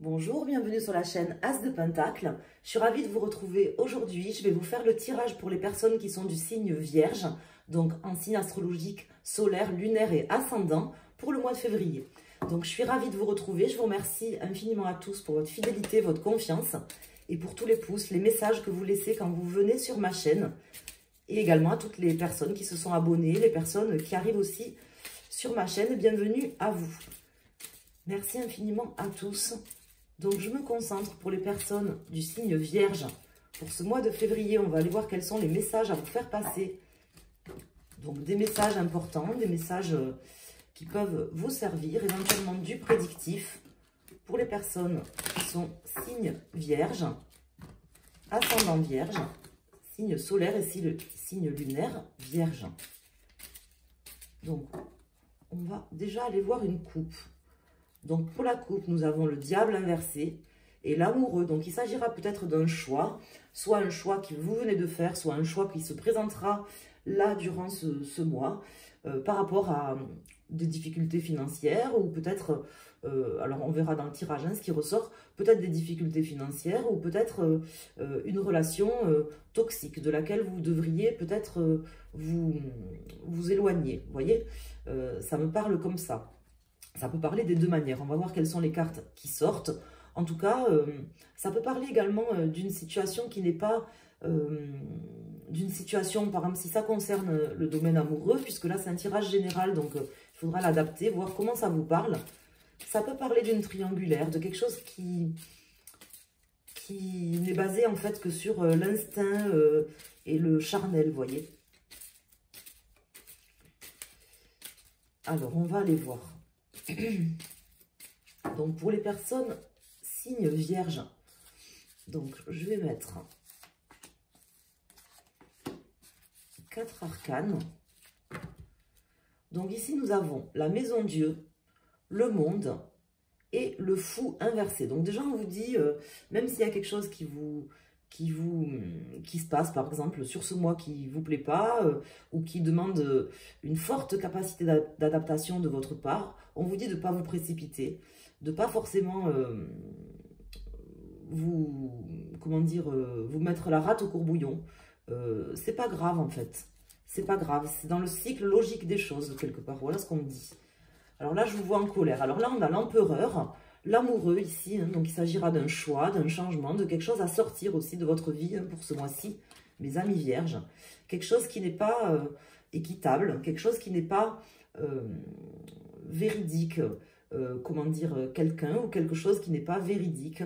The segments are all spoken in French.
Bonjour, bienvenue sur la chaîne As de Pentacle. Je suis ravie de vous retrouver aujourd'hui. Je vais vous faire le tirage pour les personnes qui sont du signe Vierge, donc en signe astrologique solaire, lunaire et ascendant pour le mois de février. Donc je suis ravie de vous retrouver. Je vous remercie infiniment à tous pour votre fidélité, votre confiance et pour tous les pouces, les messages que vous laissez quand vous venez sur ma chaîne. Et également à toutes les personnes qui se sont abonnées, les personnes qui arrivent aussi sur ma chaîne. Bienvenue à vous. Merci infiniment à tous. Donc, je me concentre pour les personnes du signe Vierge. Pour ce mois de février, on va aller voir quels sont les messages à vous faire passer. Donc, des messages importants, des messages qui peuvent vous servir, éventuellement du prédictif pour les personnes qui sont signe Vierge, ascendant Vierge, signe solaire et signe lunaire Vierge. Donc, on va déjà aller voir une coupe. Donc, pour la coupe, nous avons le diable inversé et l'amoureux. Donc, il s'agira peut-être d'un choix, soit un choix que vous venez de faire, soit un choix qui se présentera là durant ce mois par rapport à des difficultés financières ou peut-être, alors on verra dans le tirage ce qui ressort, peut-être des difficultés financières ou peut-être une relation toxique de laquelle vous devriez peut-être vous éloigner. Vous voyez, ça me parle comme ça. Ça peut parler des deux manières. On va voir quelles sont les cartes qui sortent. En tout cas, ça peut parler également d'une situation qui n'est pas... d'une situation, par exemple, si ça concerne le domaine amoureux, puisque là, c'est un tirage général, donc il faudra l'adapter, voir comment ça vous parle. Ça peut parler d'une triangulaire, de quelque chose qui n'est basé, en fait, que sur l'instinct et le charnel, vous voyez. Alors, on va aller voir. Donc, pour les personnes signe Vierge, donc je vais mettre 4 arcanes. Donc, ici, nous avons la maison Dieu, le monde et le fou inversé. Donc, déjà, on vous dit, même s'il y a quelque chose qui se passe, par exemple, sur ce mois qui ne vous plaît pas ou qui demande une forte capacité d'adaptation de votre part, on vous dit de ne pas vous précipiter, de ne pas forcément vous mettre la rate au courbouillon. C'est pas grave en fait, c'est pas grave, c'est dans le cycle logique des choses quelque part, voilà ce qu'on me dit. Alors là, je vous vois en colère. Alors là, on a l'empereur, l'amoureux ici, hein, donc il s'agira d'un choix, d'un changement, de quelque chose à sortir aussi de votre vie hein, pour ce mois-ci, mes amis vierges. Quelque chose qui n'est pas équitable, quelque chose qui n'est pas véridique, comment dire, quelqu'un ou quelque chose qui n'est pas véridique,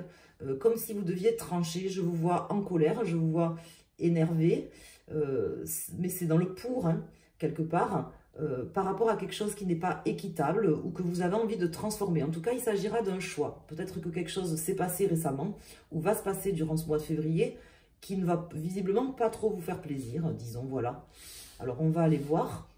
comme si vous deviez trancher. Je vous vois en colère, je vous vois énervé, mais c'est dans le pour, hein, quelque part, par rapport à quelque chose qui n'est pas équitable ou que vous avez envie de transformer. En tout cas, il s'agira d'un choix. Peut-être que quelque chose s'est passé récemment ou va se passer durant ce mois de février qui ne va visiblement pas trop vous faire plaisir, disons, voilà. Alors, on va aller voir.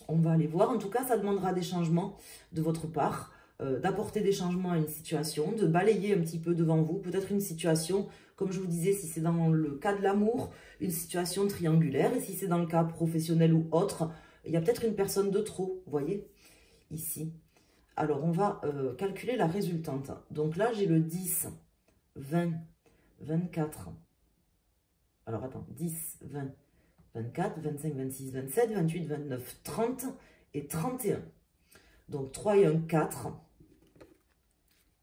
On va aller voir. En tout cas, ça demandera des changements de votre part, d'apporter des changements à une situation, de balayer un petit peu devant vous. Peut-être une situation, comme je vous disais, si c'est dans le cas de l'amour, une situation triangulaire. Et si c'est dans le cas professionnel ou autre, il y a peut-être une personne de trop, vous voyez, ici. Alors, on va calculer la résultante. Donc là, j'ai le 10, 20, 24. Alors, attends, 10, 20, 24, 25, 26, 27, 28, 29, 30 et 31. Donc, 3 et 1, 4.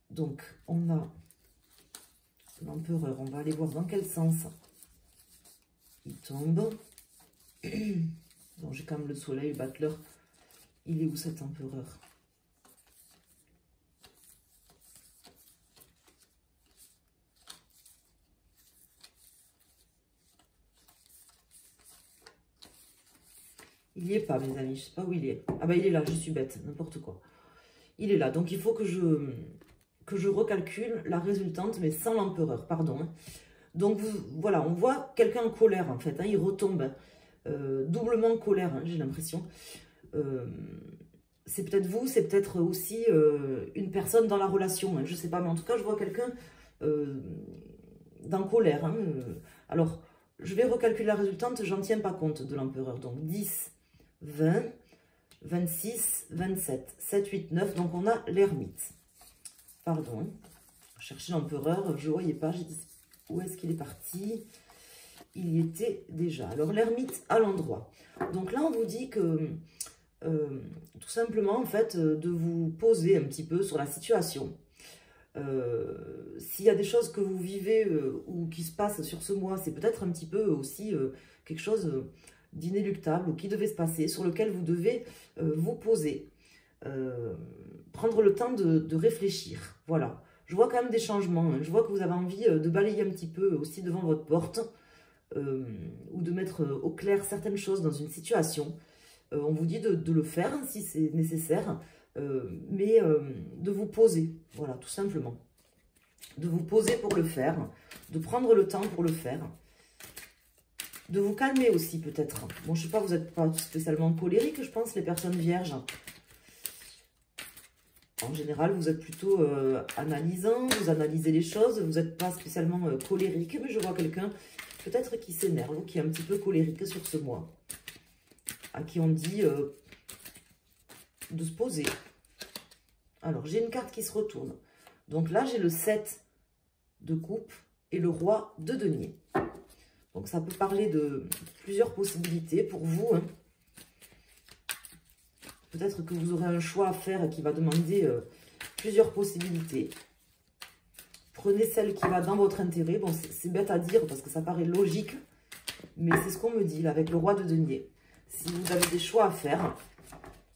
Donc, on a l'empereur. On va aller voir dans quel sens il tombe. Donc, j'ai quand même le soleil, le battleur. Il est où cet empereur? Il n'y est pas, mes amis. Je ne sais pas où il est. Ah bah, il est là, je suis bête. N'importe quoi. Il est là. Donc, il faut que je recalcule la résultante, mais sans l'empereur. Pardon. Donc, voilà, on voit quelqu'un en colère, en fait. Hein, il retombe. Doublement en colère, hein, j'ai l'impression. C'est peut-être vous, c'est peut-être aussi une personne dans la relation. Hein, je ne sais pas, mais en tout cas, je vois quelqu'un dans colère. Hein, alors, je vais recalculer la résultante. J'en tiens pas compte de l'empereur. Donc, 10, 20, 26, 27, 7, 8, 9. Donc, on a l'ermite. Pardon. chercher l'empereur, je ne voyais pas, j'ai dit où est-ce qu'il est parti? Il y était déjà. Alors l'ermite à l'endroit. Donc là on vous dit que tout simplement en fait de vous poser un petit peu sur la situation. S'il y a des choses que vous vivez ou qui se passent sur ce mois, c'est peut-être un petit peu aussi quelque chose d'inéluctable ou qui devait se passer, sur lequel vous devez vous poser. Prendre le temps de réfléchir. Voilà. Je vois quand même des changements. Hein. Je vois que vous avez envie de balayer un petit peu aussi devant votre porte ou de mettre au clair certaines choses dans une situation. On vous dit de le faire hein, si c'est nécessaire, mais de vous poser. Voilà, tout simplement. De vous poser pour le faire, de prendre le temps pour le faire. De vous calmer aussi peut-être. Bon, je ne sais pas, vous n'êtes pas spécialement colérique, je pense, les personnes vierges. En général, vous êtes plutôt analysant, vous analysez les choses, vous n'êtes pas spécialement colérique, mais je vois quelqu'un peut-être qui s'énerve ou qui est un petit peu colérique sur ce mois, à qui on dit de se poser. Alors, j'ai une carte qui se retourne. Donc là, j'ai le 7 de coupe et le roi de denier. Donc, ça peut parler de plusieurs possibilités pour vous, hein. Peut-être que vous aurez un choix à faire qui va demander plusieurs possibilités. Prenez celle qui va dans votre intérêt. Bon, c'est bête à dire parce que ça paraît logique. Mais c'est ce qu'on me dit là, avec le roi de denier. Si vous avez des choix à faire,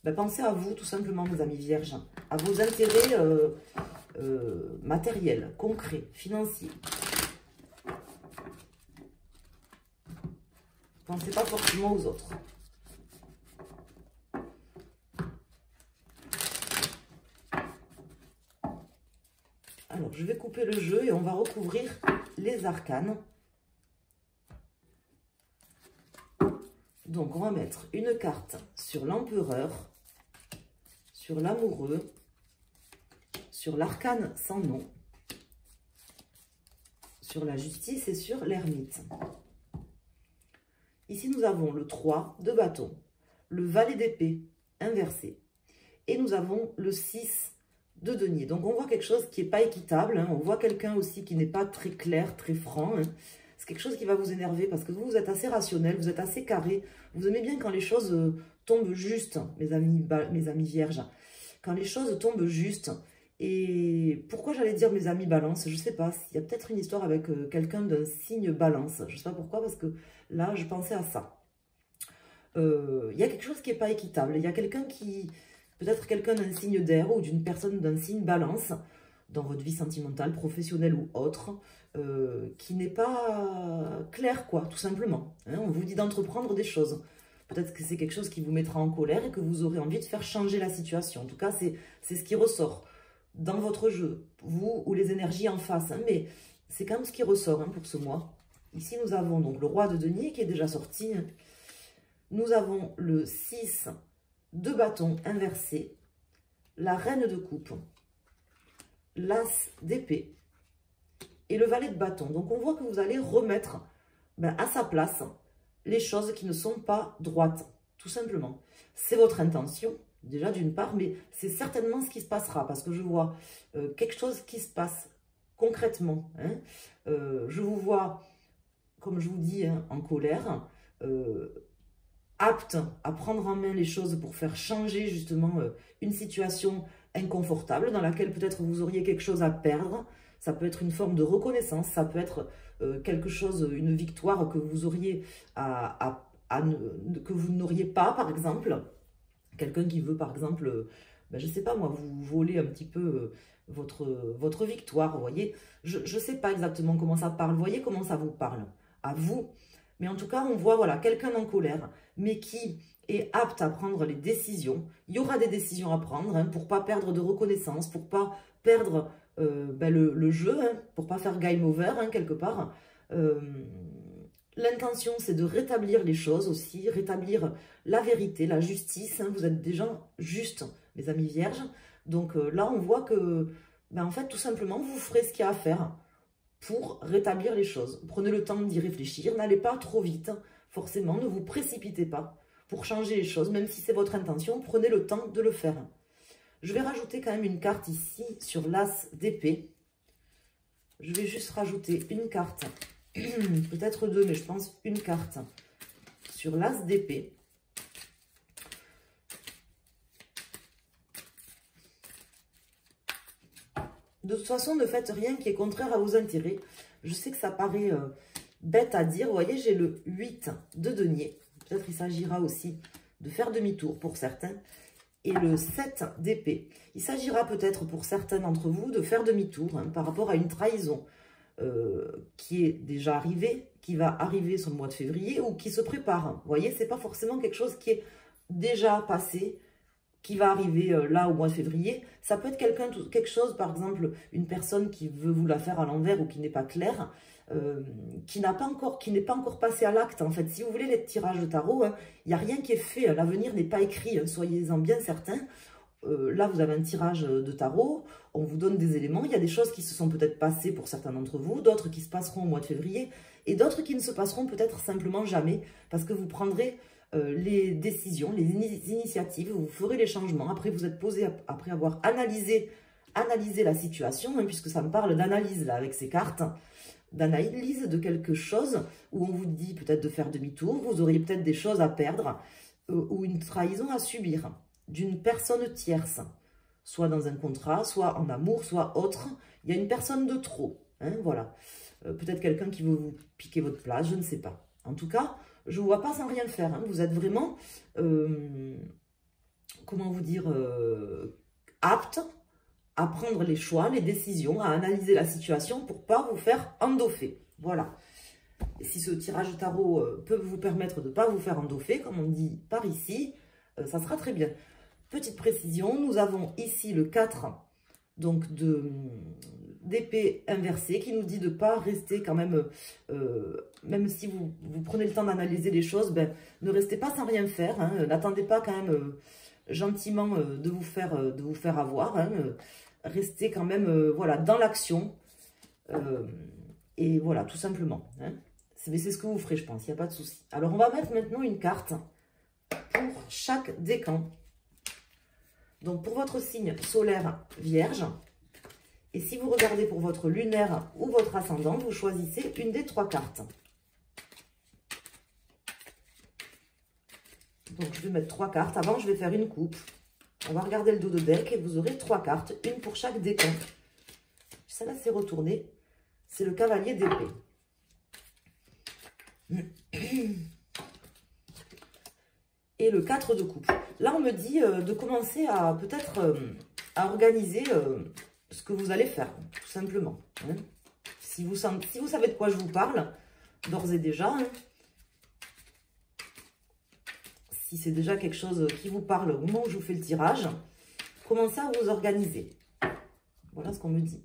ben, pensez à vous tout simplement, mes amis vierges. À vos intérêts matériels, concrets, financiers. Pensez pas forcément aux autres. Alors, je vais couper le jeu et on va recouvrir les arcanes. Donc, on va mettre une carte sur l'empereur, sur l'amoureux, sur l'arcane sans nom, sur la justice et sur l'ermite. Ici, nous avons le 3 de bâton, le valet d'épée inversé. Et nous avons le 6 de denier. Donc, on voit quelque chose qui n'est pas équitable. Hein. On voit quelqu'un aussi qui n'est pas très clair, très franc. Hein. C'est quelque chose qui va vous énerver parce que vous êtes assez rationnel, vous êtes assez carré. Vous aimez bien quand les choses tombent justes, mes amis vierges. Quand les choses tombent justes. Et pourquoi j'allais dire mes amis balance? Je ne sais pas. Il y a peut-être une histoire avec quelqu'un d'un signe balance. Je ne sais pas pourquoi parce que là, je pensais à ça. Il y a quelque chose qui n'est pas équitable. Il y a quelqu'un qui... Peut-être quelqu'un d'un signe d'air ou d'une personne d'un signe balance dans votre vie sentimentale, professionnelle ou autre, qui n'est pas clair, quoi, tout simplement. Hein, on vous dit d'entreprendre des choses. Peut-être que c'est quelque chose qui vous mettra en colère et que vous aurez envie de faire changer la situation. En tout cas, c'est ce qui ressort dans votre jeu, vous ou les énergies en face. Hein, mais c'est quand même ce qui ressort hein, pour ce mois. Ici, nous avons donc le roi de denier qui est déjà sorti. Nous avons le 6 de bâton inversé, la reine de coupe, l'as d'épée et le valet de bâton. Donc, on voit que vous allez remettre à sa place les choses qui ne sont pas droites, tout simplement. C'est votre intention, déjà d'une part, mais c'est certainement ce qui se passera, parce que je vois quelque chose qui se passe concrètement. Hein. Je vous vois, comme je vous dis, hein, en colère, apte à prendre en main les choses pour faire changer justement une situation inconfortable dans laquelle peut-être vous auriez quelque chose à perdre. Ça peut être une forme de reconnaissance, ça peut être quelque chose, une victoire que vous auriez que vous n'auriez pas, par exemple. Quelqu'un qui veut, par exemple, je ne sais pas moi, vous voler un petit peu votre victoire, vous voyez. Je ne sais pas exactement comment ça parle, vous voyez comment ça vous parle, à vous. Mais en tout cas, on voit voilà, quelqu'un en colère, mais qui est apte à prendre les décisions. Il y aura des décisions à prendre hein, pour ne pas perdre de reconnaissance, pour ne pas perdre le jeu, hein, pour ne pas faire game over hein, quelque part. L'intention, c'est de rétablir les choses aussi, rétablir la vérité, la justice. Hein. Vous êtes des gens justes, mes amis vierges. Donc là, on voit que, en fait, tout simplement, vous ferez ce qu'il y a à faire pour rétablir les choses. Prenez le temps d'y réfléchir, n'allez pas trop vite, forcément, ne vous précipitez pas pour changer les choses, même si c'est votre intention, prenez le temps de le faire. Je vais rajouter quand même une carte ici sur l'as d'épée. je vais juste rajouter une carte, peut-être deux, mais je pense une carte sur l'As d'épée. De toute façon, ne faites rien qui est contraire à vos intérêts. Je sais que ça paraît bête à dire. Vous voyez, j'ai le 8 de denier. Peut-être il s'agira aussi de faire demi-tour pour certains. Et le 7 d'épée. Il s'agira peut-être pour certains d'entre vous de faire demi-tour par rapport à une trahison qui est déjà arrivée, qui va arriver sur le mois de février ou qui se prépare. Vous voyez, ce n'est pas forcément quelque chose qui est déjà passé, qui va arriver là au mois de février. Ça peut être quelque chose, par exemple, une personne qui veut vous la faire à l'envers ou qui n'est pas claire, qui n'est pas encore passé à l'acte. En fait, si vous voulez les tirages de tarot, il n'y a rien qui est fait. L'avenir n'est pas écrit, soyez-en bien certains. Là, vous avez un tirage de tarot, on vous donne des éléments. Il y a des choses qui se sont peut-être passées pour certains d'entre vous, d'autres qui se passeront au mois de février, et d'autres qui ne se passeront peut-être simplement jamais, parce que vous prendrez les décisions, les initiatives, vous ferez les changements. Après, vous êtes posé, après avoir analysé la situation, puisque ça me parle d'analyse là avec ces cartes, d'analyse de quelque chose où on vous dit peut-être de faire demi-tour, vous auriez peut-être des choses à perdre ou une trahison à subir d'une personne tierce, soit dans un contrat, soit en amour, soit autre. Il y a une personne de trop, voilà. Peut-être quelqu'un qui veut vous piquer votre place, je ne sais pas. En tout cas, je ne vous vois pas sans rien faire. Vous êtes vraiment, comment vous dire, apte à prendre les choix, les décisions, à analyser la situation pour ne pas vous faire endoffer. Voilà. Et si ce tirage de tarot peut vous permettre de ne pas vous faire endoffer, comme on dit par ici, ça sera très bien. Petite précision, nous avons ici le 4 donc d'épée inversée qui nous dit de ne pas rester quand même, même si vous prenez le temps d'analyser les choses, ben, ne restez pas sans rien faire. N'attendez pas quand même gentiment de vous faire avoir. Restez quand même voilà, dans l'action. Et voilà, tout simplement. C'est ce que vous ferez, je pense, il n'y a pas de souci. Alors, on va mettre maintenant une carte pour chaque décan. Donc, pour votre signe solaire vierge, et si vous regardez pour votre lunaire ou votre ascendant, vous choisissez une des 3 cartes. Donc, je vais mettre 3 cartes. Avant, je vais faire une coupe. On va regarder le dos de deck et vous aurez 3 cartes, une pour chaque décan. Celle-là, c'est retourné. C'est le cavalier d'épée. Et le 4 de coupe. Là, on me dit de commencer à peut-être à organiser ce que vous allez faire, tout simplement. Si vous savez de quoi je vous parle, d'ores et déjà, si c'est déjà quelque chose qui vous parle au moment où je vous fais le tirage, commencez à vous organiser. Voilà ce qu'on me dit.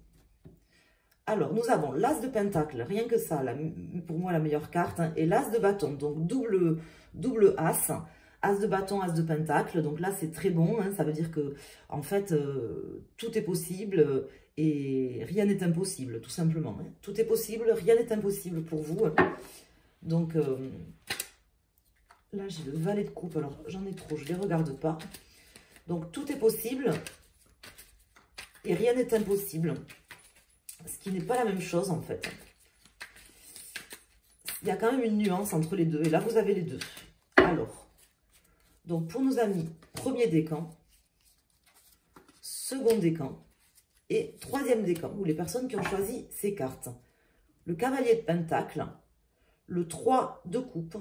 Alors, nous avons l'As de Pentacle, rien que ça, pour moi la meilleure carte, et l'As de Bâton, donc double As. As de bâton, As de pentacle, donc là c'est très bon, ça veut dire que en fait tout est possible et rien n'est impossible, tout simplement. Tout est possible, rien n'est impossible pour vous. Donc là j'ai le valet de coupe, alors j'en ai trop, je ne les regarde pas. Donc tout est possible et rien n'est impossible, ce qui n'est pas la même chose en fait. Il y a quand même une nuance entre les deux, et là vous avez les deux. Alors, donc, pour nos amis, premier décan, second décan et troisième décan, ou les personnes qui ont choisi ces cartes. Le cavalier de pentacle, le 3 de coupe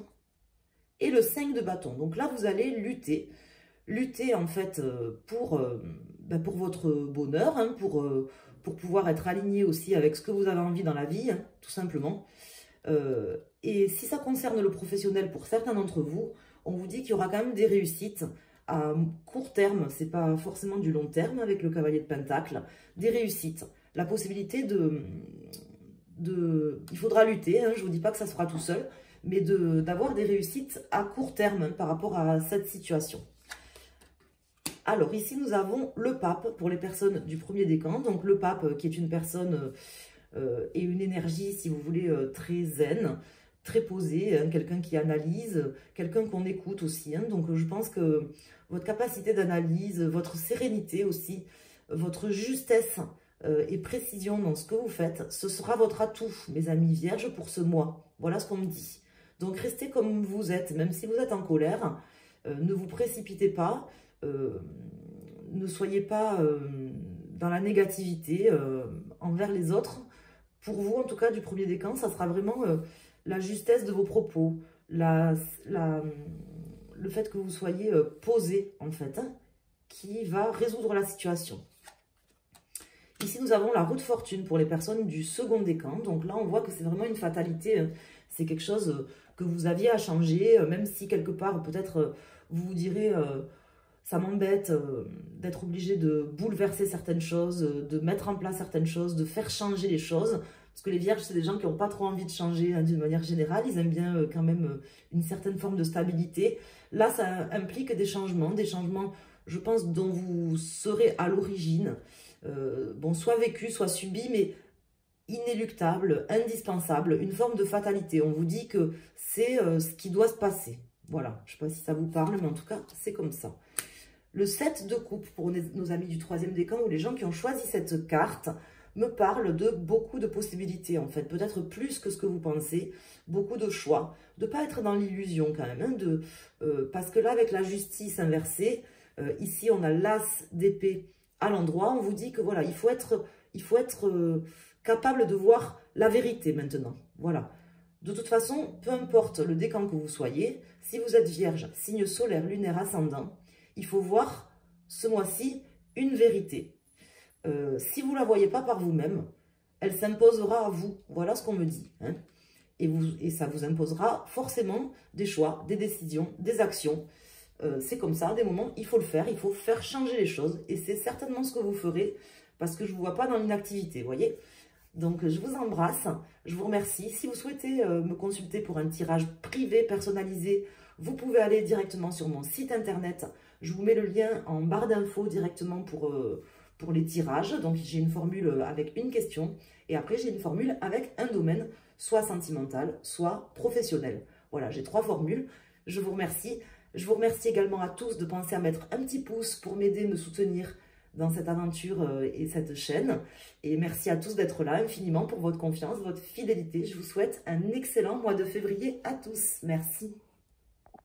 et le 5 de bâton. Donc là, vous allez lutter en fait pour votre bonheur, pour pouvoir être aligné aussi avec ce que vous avez envie dans la vie, tout simplement. Et si ça concerne le professionnel pour certains d'entre vous, on vous dit qu'il y aura quand même des réussites à court terme, c'est pas forcément du long terme avec le cavalier de pentacle, des réussites. La possibilité il faudra lutter, je ne vous dis pas que ça se fera tout seul, mais d'avoir des réussites à court terme par rapport à cette situation. Alors ici nous avons le pape pour les personnes du premier décan, donc le pape qui est une personne et une énergie, si vous voulez, très zen, très posé, quelqu'un qui analyse, quelqu'un qu'on écoute aussi. Donc, je pense que votre capacité d'analyse, votre sérénité aussi, votre justesse et précision dans ce que vous faites. Ce sera votre atout, mes amis vierges, pour ce mois. Voilà ce qu'on me dit. Donc, restez comme vous êtes, même si vous êtes en colère. Ne vous précipitez pas. Ne soyez pas dans la négativité envers les autres. Pour vous, en tout cas, du premier décan, ça sera vraiment la justesse de vos propos, le fait que vous soyez posé, en fait, hein, qui va résoudre la situation. Ici, nous avons la roue de fortune pour les personnes du second décan. Donc là, on voit que c'est vraiment une fatalité. C'est quelque chose que vous aviez à changer, même si quelque part, peut-être, vous vous direz... ça m'embête d'être obligé de bouleverser certaines choses, de mettre en place certaines choses, de faire changer les choses. Parce que les vierges, c'est des gens qui n'ont pas trop envie de changer hein, d'une manière générale. Ils aiment bien quand même une certaine forme de stabilité. Là, ça implique des changements, je pense, dont vous serez à l'origine. Bon, soit vécu, soit subi, mais inéluctable, indispensable, une forme de fatalité. On vous dit que c'est ce qui doit se passer. Voilà, je ne sais pas si ça vous parle, mais en tout cas, c'est comme ça. Le 7 de coupe pour nos amis du troisième décan ou les gens qui ont choisi cette carte me parle de beaucoup de possibilités en fait, peut-être plus que ce que vous pensez, beaucoup de choix, de ne pas être dans l'illusion quand même, hein, parce que là avec la justice inversée, ici on a l'as d'épée à l'endroit, on vous dit que voilà, il faut être capable de voir la vérité maintenant, voilà. De toute façon, peu importe le décan que vous soyez, si vous êtes vierge, signe solaire, lunaire, ascendant, il faut voir ce mois-ci une vérité. Si vous ne la voyez pas par vous-même, elle s'imposera à vous. Voilà ce qu'on me dit. Hein. Et ça vous imposera forcément des choix, des décisions, des actions. C'est comme ça, à des moments, il faut le faire. Il faut faire changer les choses. Et c'est certainement ce que vous ferez parce que je ne vous vois pas dans l'inactivité, voyez. Donc, je vous embrasse. Je vous remercie. Si vous souhaitez me consulter pour un tirage privé, personnalisé, vous pouvez aller directement sur mon site internet. Je vous mets le lien en barre d'infos directement pour les tirages. Donc, j'ai une formule avec une question. Et après, j'ai une formule avec un domaine, soit sentimental, soit professionnel. Voilà, j'ai 3 formules. Je vous remercie. Je vous remercie également à tous de penser à mettre un petit pouce pour m'aider, me soutenir dans cette aventure et cette chaîne. Et merci à tous d'être là infiniment pour votre confiance, votre fidélité. Je vous souhaite un excellent mois de février à tous. Merci.